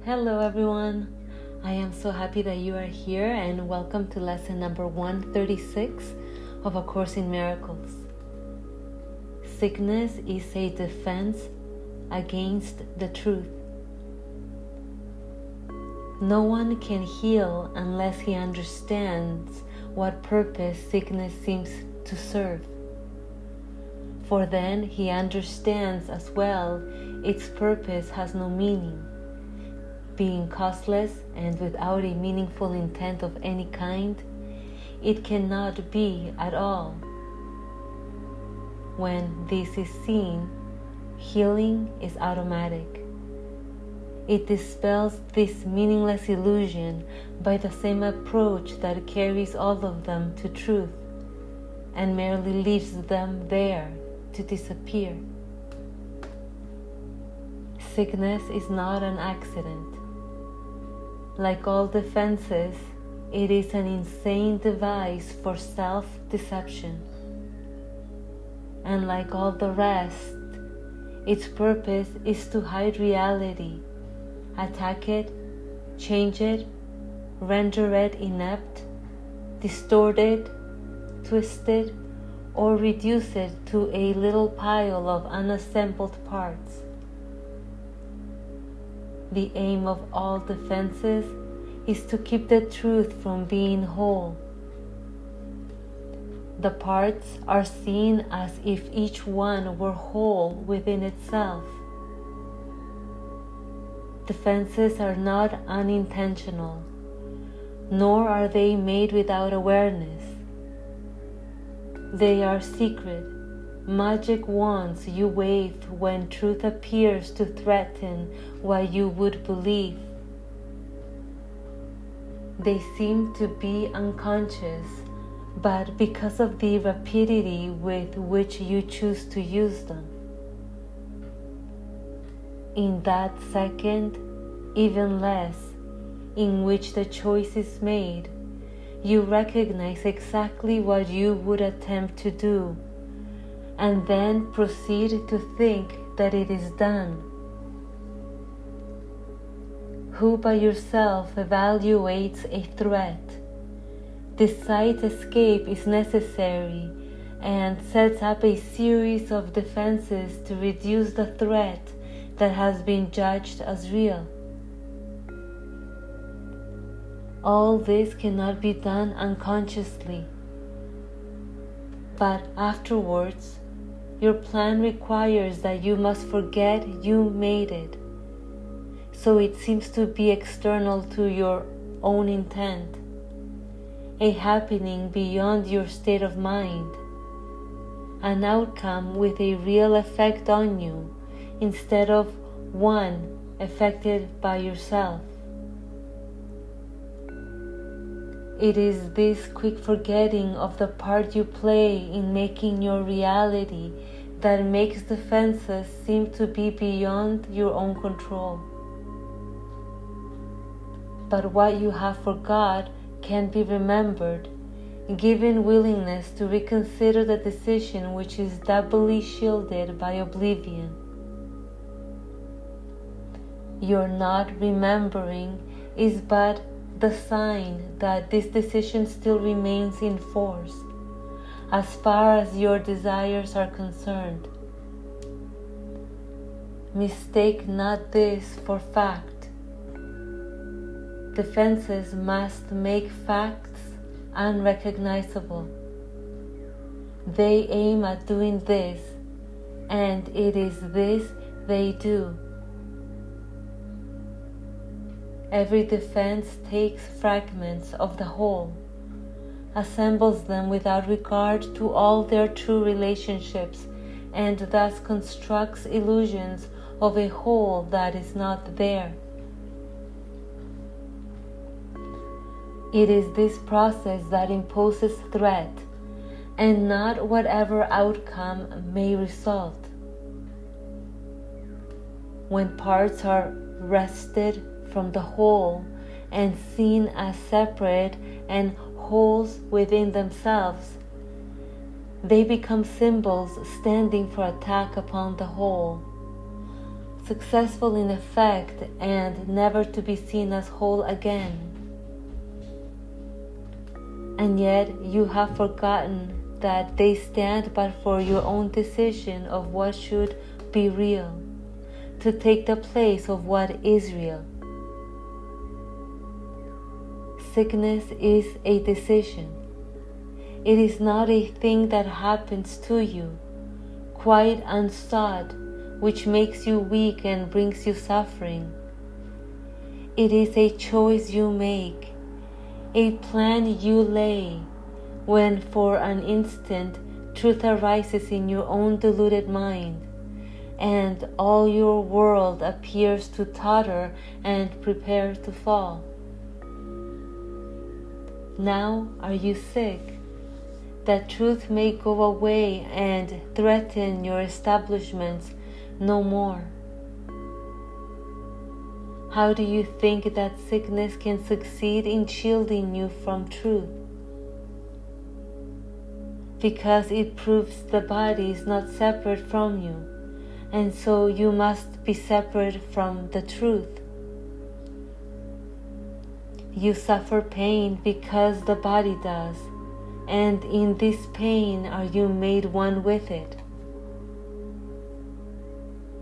Hello everyone, I am so happy that you are here and welcome to lesson number 136 of A Course in Miracles. Sickness is a defense against the truth. No one can heal unless he understands what purpose sickness seems to serve. For then he understands as well its purpose has no meaning. Being causeless and without a meaningful intent of any kind, it cannot be at all. When this is seen, healing is automatic. It dispels this meaningless illusion by the same approach that carries all of them to truth and merely leaves them there to disappear. Sickness is not an accident. Like all defenses, it is an insane device for self-deception. And like all the rest, its purpose is to hide reality, attack it, change it, render it inept, distort it, twist it, or reduce it to a little pile of unassembled parts. The aim of all defenses is to keep the truth from being whole. The parts are seen as if each one were whole within itself. Defenses are not unintentional, nor are they made without awareness. They are secret, magic wands you wave when truth appears to threaten what you would believe. They seem to be unconscious, but because of the rapidity with which you choose to use them. In that second, even less, in which the choice is made, you recognize exactly what you would attempt to do, and then proceed to think that it is done. Who by yourself evaluates a threat, decides escape is necessary, and sets up a series of defenses to reduce the threat that has been judged as real. All this cannot be done unconsciously, but afterwards, your plan requires that you must forget you made it, so it seems to be external to your own intent, a happening beyond your state of mind, an outcome with a real effect on you instead of one affected by yourself. It is this quick forgetting of the part you play in making your reality that makes defenses seem to be beyond your own control. But what you have forgot can be remembered, given willingness to reconsider the decision which is doubly shielded by oblivion. Your not remembering is but the sign that this decision still remains in force, as far as your desires are concerned. Mistake not this for fact. Defenses must make facts unrecognizable. They aim at doing this, and it is this they do. Every defense takes fragments of the whole, assembles them without regard to all their true relationships, and thus constructs illusions of a whole that is not there. It is this process that imposes threat, and not whatever outcome may result. When parts are wrested from the whole and seen as separate and wholes within themselves, they become symbols standing for attack upon the whole, successful in effect and never to be seen as whole again. And yet you have forgotten that they stand but for your own decision of what should be real, to take the place of what is real. Sickness is a decision. It is not a thing that happens to you, quite unsought, which makes you weak and brings you suffering. It is a choice you make, a plan you lay, when for an instant truth arises in your own deluded mind, and all your world appears to totter and prepare to fall. Now are you sick, that truth may go away and threaten your establishments no more? How do you think that sickness can succeed in shielding you from truth? Because it proves the body is not separate from you, and so you must be separate from the truth. You suffer pain because the body does, and in this pain are you made one with it.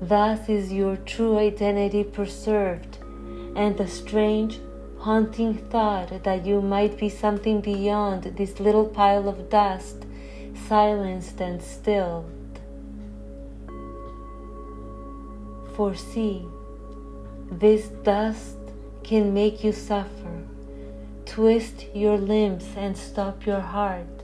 Thus is your true identity preserved, and the strange, haunting thought that you might be something beyond this little pile of dust silenced and stilled. For see, this dust can make you suffer, twist your limbs and stop your heart,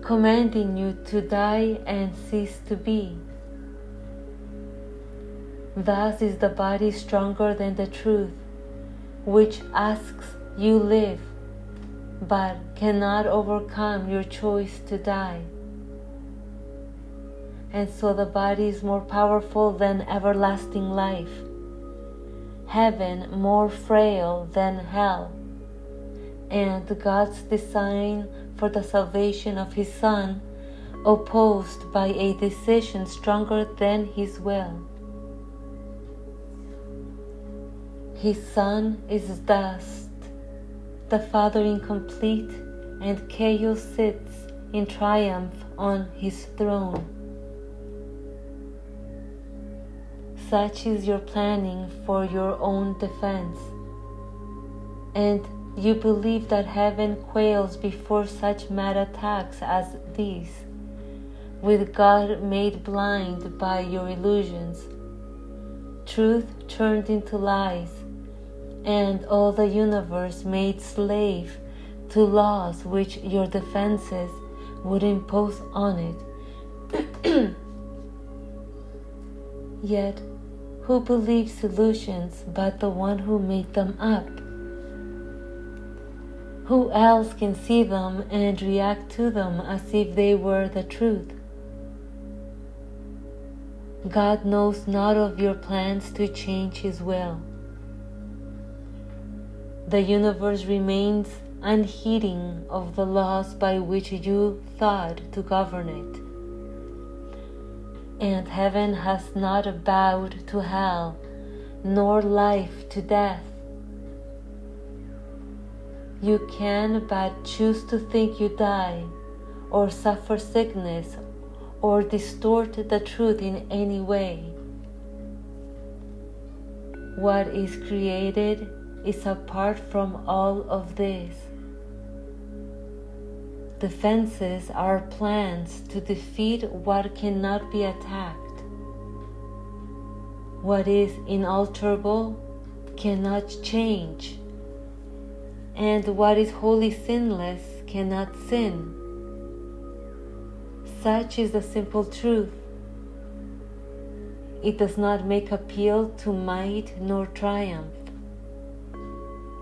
commanding you to die and cease to be. Thus is the body stronger than the truth, which asks you live, but cannot overcome your choice to die. And so the body is more powerful than everlasting life, heaven more frail than hell, and God's design for the salvation of His Son opposed by a decision stronger than His will. His Son is dust, the Father incomplete, and chaos sits in triumph on His throne. Such is your planning for your own defense, and you believe that heaven quails before such mad attacks as these, with God made blind by your illusions, truth turned into lies, and all the universe made slave to laws which your defenses would impose on it. Yet, who believes solutions but the one who made them up? Who else can see them and react to them as if they were the truth? God knows not of your plans to change His will. The universe remains unheeding of the laws by which you thought to govern it. And heaven has not bowed to hell, nor life to death. You can but choose to think you die, or suffer sickness, or distort the truth in any way. What is created is apart from all of this. Defenses are plans to defeat what cannot be attacked. What is inalterable cannot change, and what is wholly sinless cannot sin. Such is the simple truth. It does not make appeal to might nor triumph.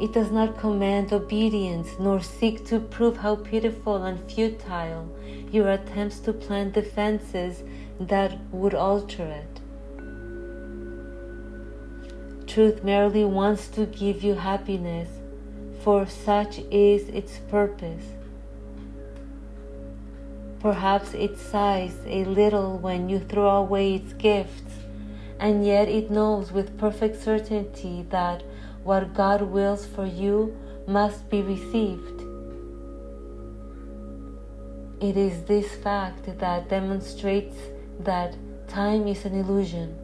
It does not command obedience nor seek to prove how pitiful and futile your attempts to plan defenses that would alter it. Truth merely wants to give you happiness, for such is its purpose. Perhaps it sighs a little when you throw away its gifts, and yet it knows with perfect certainty that what God wills for you must be received. It is this fact that demonstrates that time is an illusion.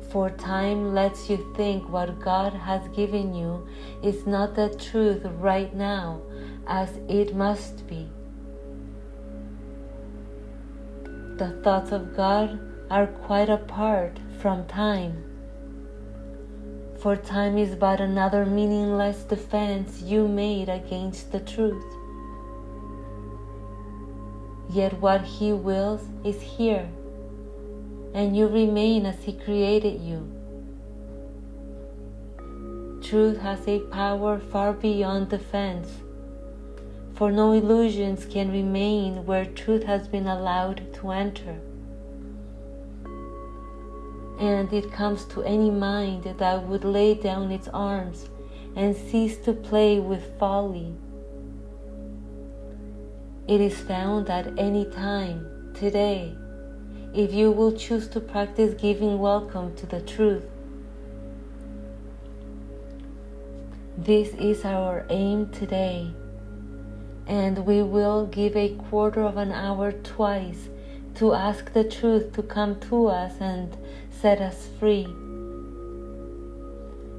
For time lets you think what God has given you is not the truth right now, as it must be. The thoughts of God are quite apart from time. For time is but another meaningless defense you made against the truth. Yet what He wills is here, and you remain as He created you. Truth has a power far beyond defense, for no illusions can remain where truth has been allowed to enter. And it comes to any mind that would lay down its arms and cease to play with folly. It is found at any time, today, if you will choose to practice giving welcome to the truth. This is our aim today, and we will give a quarter of an hour twice to ask the truth to come to us and set us free.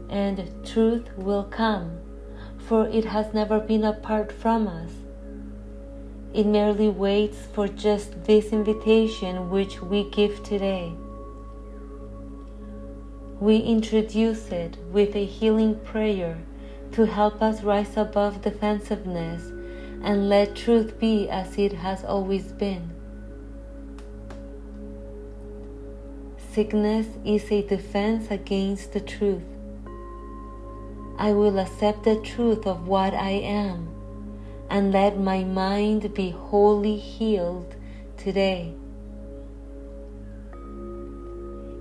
And truth will come, for it has never been apart from us. It merely waits for just this invitation which we give today. We introduce it with a healing prayer to help us rise above defensiveness and let truth be as it has always been. Sickness is a defense against the truth. I will accept the truth of what I am and let my mind be wholly healed today.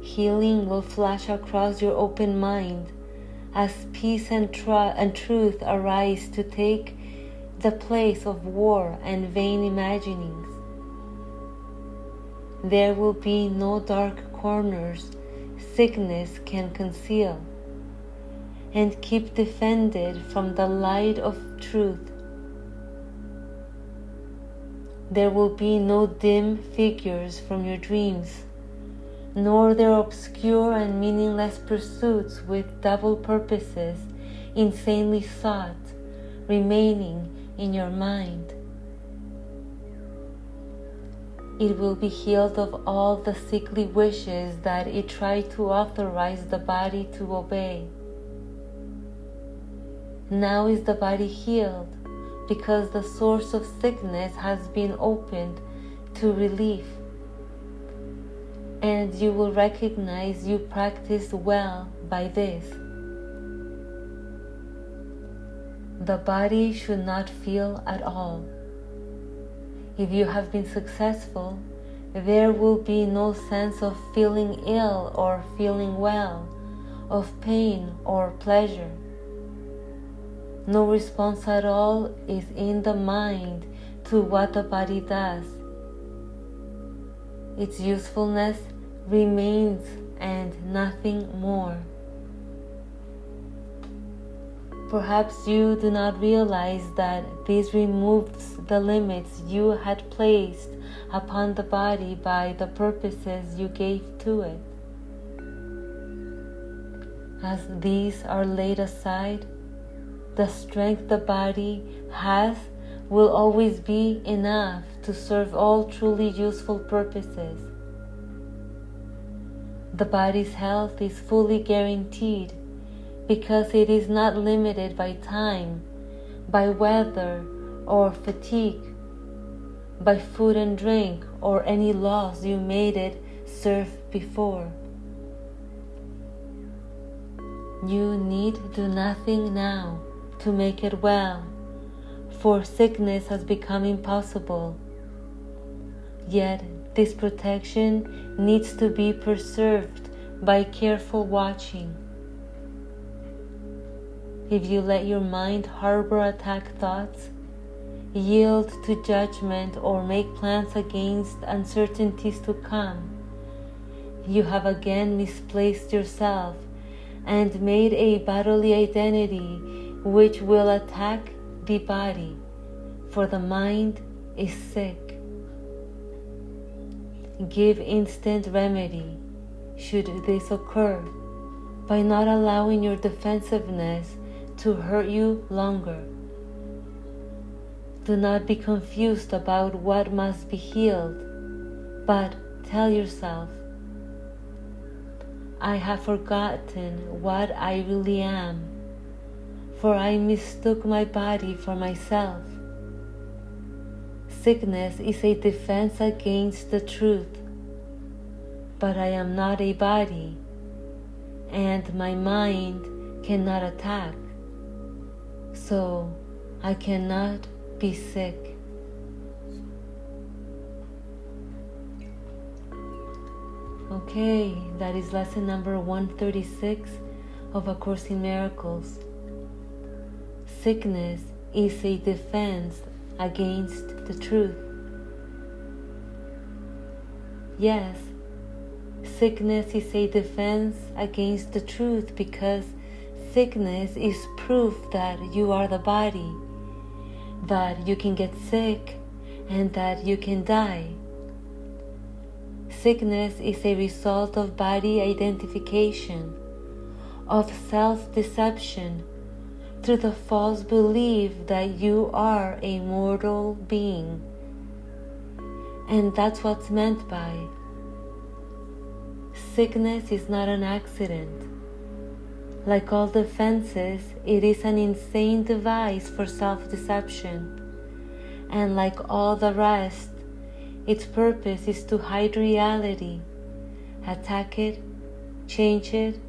Healing will flash across your open mind as peace and truth arise to take the place of war and vain imaginings. There will be no dark corners sickness can conceal, and keep defended from the light of truth. There will be no dim figures from your dreams, nor their obscure and meaningless pursuits with double purposes insanely sought remaining in your mind. It will be healed of all the sickly wishes that it tried to authorize the body to obey. Now is the body healed, because the source of sickness has been opened to relief, and you will recognize you practiced well by this. The body should not feel at all. If you have been successful, there will be no sense of feeling ill or feeling well, of pain or pleasure. No response at all is in the mind to what the body does. Its usefulness remains and nothing more. Perhaps you do not realize that this removes the limits you had placed upon the body by the purposes you gave to it. As these are laid aside, the strength the body has will always be enough to serve all truly useful purposes. The body's health is fully guaranteed because it is not limited by time, by weather or fatigue, by food and drink or any laws you made it serve before. You need do nothing now to make it well, for sickness has become impossible. Yet this protection needs to be preserved by careful watching. If you let your mind harbor attack thoughts, yield to judgment, or make plans against uncertainties to come, you have again misplaced yourself and made a bodily identity which will attack the body, for the mind is sick. Give instant remedy should this occur by not allowing your defensiveness to hurt you longer. Do not be confused about what must be healed, but tell yourself, I have forgotten what I really am, for I mistook my body for myself. Sickness is a defense against the truth, but I am not a body, and my mind cannot attack, so I cannot be sick. Okay, that is lesson number 136 of A Course in Miracles. Sickness is a defense against the truth. Yes, sickness is a defense against the truth because sickness is proof that you are the body, that you can get sick, and that you can die. Sickness is a result of body identification, of self-deception, through the false belief that you are a mortal being. And that's what's meant by sickness is not an accident. Like all defenses, it is an insane device for self-deception. And like all the rest, its purpose is to hide reality, attack it, change it,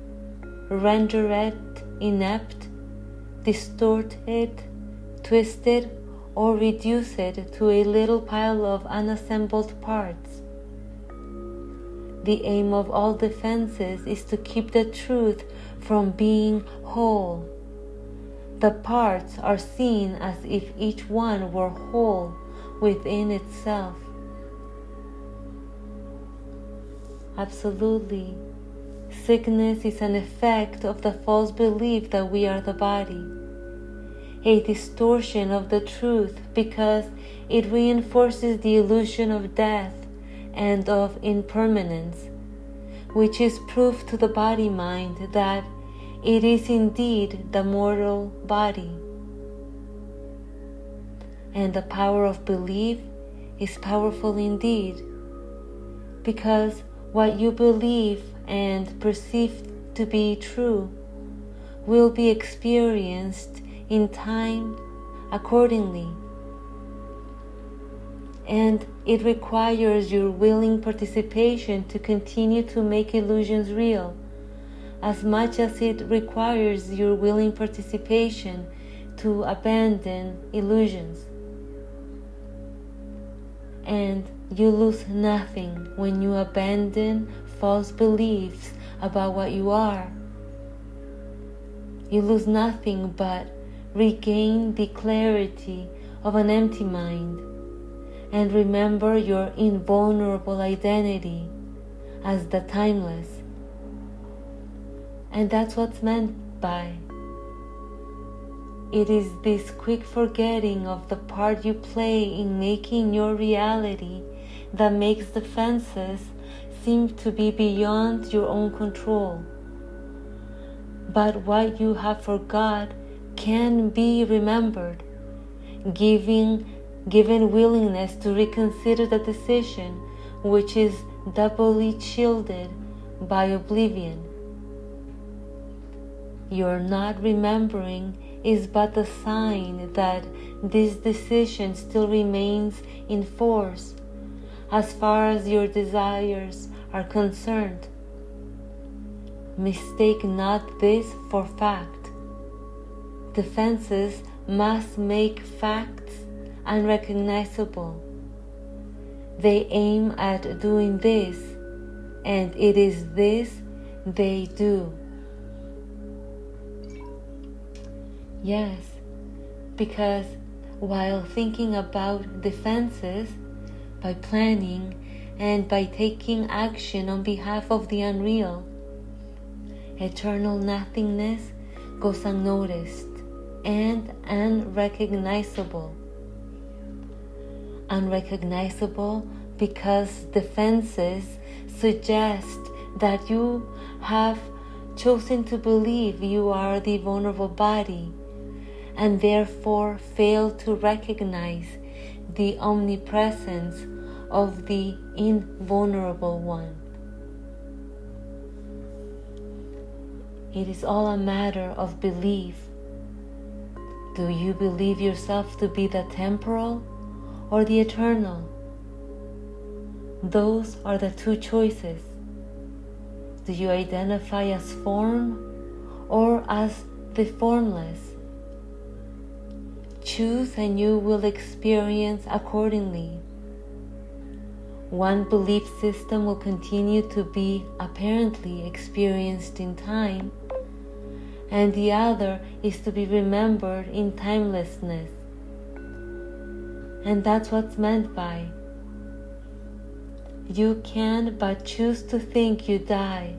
render it inept, distort it, twist it, or reduce it to a little pile of unassembled parts. The aim of all defenses is to keep the truth from being whole. The parts are seen as if each one were whole within itself. Absolutely. Sickness is an effect of the false belief that we are the body, a distortion of the truth because it reinforces the illusion of death and of impermanence, which is proof to the body-mind that it is indeed the mortal body. And the power of belief is powerful indeed, because what you believe and perceive to be true will be experienced in time accordingly. And it requires your willing participation to continue to make illusions real, as much as it requires your willing participation to abandon illusions. And you lose nothing when you abandon false beliefs about what you are. You lose nothing but regain the clarity of an empty mind and remember your invulnerable identity as the timeless. And that's what's meant by. It is this quick forgetting of the part you play in making your reality that makes defenses seem to be beyond your own control. But what you have forgot can be remembered, given willingness to reconsider the decision, which is doubly shielded by oblivion. Your not remembering is but a sign that this decision still remains in force as far as your desires are concerned. Mistake not this for fact. Defenses must make facts unrecognizable. They aim at doing this, and it is this they do. Yes, because while thinking about defenses, by planning and by taking action on behalf of the unreal, eternal nothingness goes unnoticed and unrecognizable. Unrecognizable because defenses suggest that you have chosen to believe you are the vulnerable body and therefore fail to recognize the omnipresence of the invulnerable one. It is all a matter of belief. Do you believe yourself to be the temporal or the eternal? Those are the two choices. Do you identify as form or as the formless? Choose and you will experience accordingly. One belief system will continue to be apparently experienced in time, and the other is to be remembered in timelessness. And that's what's meant by you can but choose to think you die,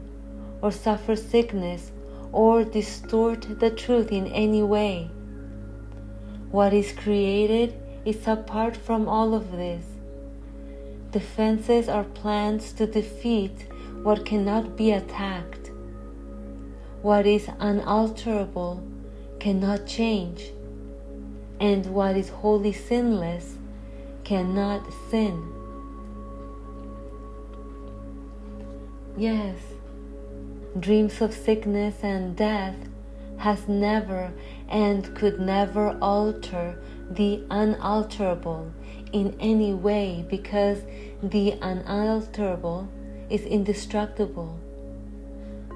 or suffer sickness, or distort the truth in any way. What is created is apart from all of this. Defenses are plans to defeat what cannot be attacked. What is unalterable cannot change, and what is wholly sinless cannot sin. Yes, dreams of sickness and death has never and could never alter the unalterable in any way, because the unalterable is indestructible,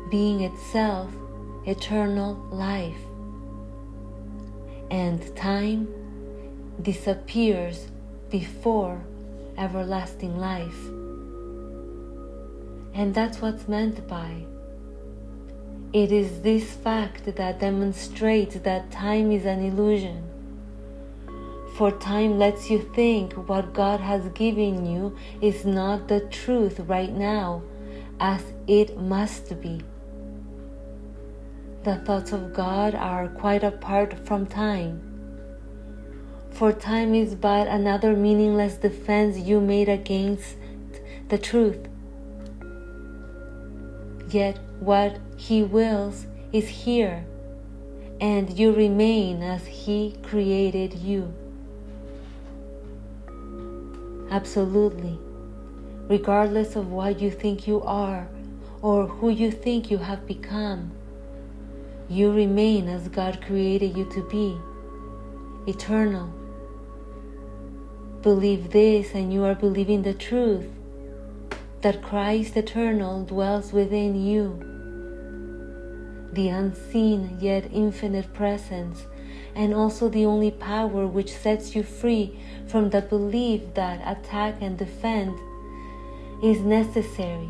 being itself eternal life, and time disappears before everlasting life. And that's what's meant by. It is this fact that demonstrates that time is an illusion. For time lets you think what God has given you is not the truth right now, as it must be. The thoughts of God are quite apart from time. For time is but another meaningless defense you made against the truth. Yet what He wills is here, and you remain as He created you. Absolutely, regardless of what you think you are or who you think you have become, you remain as God created you to be, eternal. Believe this and you are believing the truth, that Christ eternal dwells within you, the unseen yet infinite presence, and also the only power which sets you free from the belief that attack and defend is necessary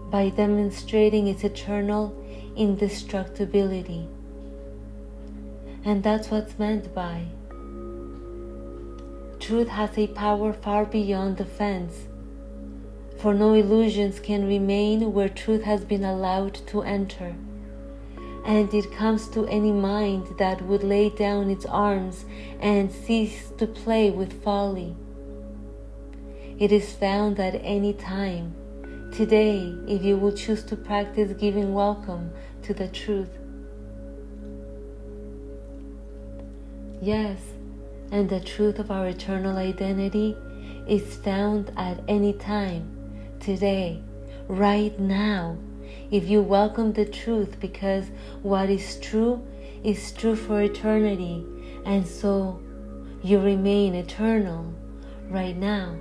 by demonstrating its eternal indestructibility. And that's what's meant by truth has a power far beyond defense, for no illusions can remain where truth has been allowed to enter. And it comes to any mind that would lay down its arms and cease to play with folly. It is found at any time, today, if you will choose to practice giving welcome to the truth. Yes, and the truth of our eternal identity is found at any time, today, right now, if you welcome the truth, because what is true for eternity, and so you remain eternal right now.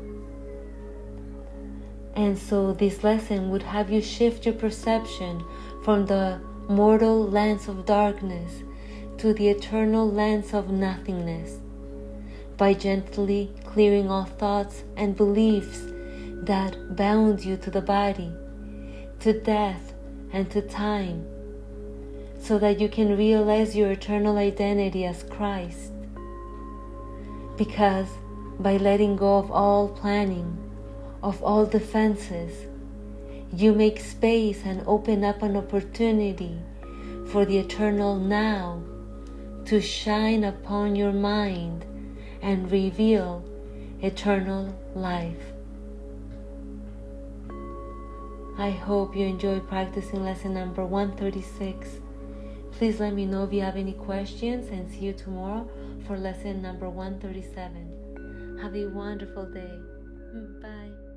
And so this lesson would have you shift your perception from the mortal lens of darkness to the eternal lens of nothingness, by gently clearing all thoughts and beliefs that bound you to the body, to death, and to time, so that you can realize your eternal identity as Christ. Because by letting go of all planning, of all defenses, you make space and open up an opportunity for the eternal now to shine upon your mind and reveal eternal life. I hope you enjoyed practicing lesson number 136. Please let me know if you have any questions, and see you tomorrow for lesson number 137. Have a wonderful day. Bye.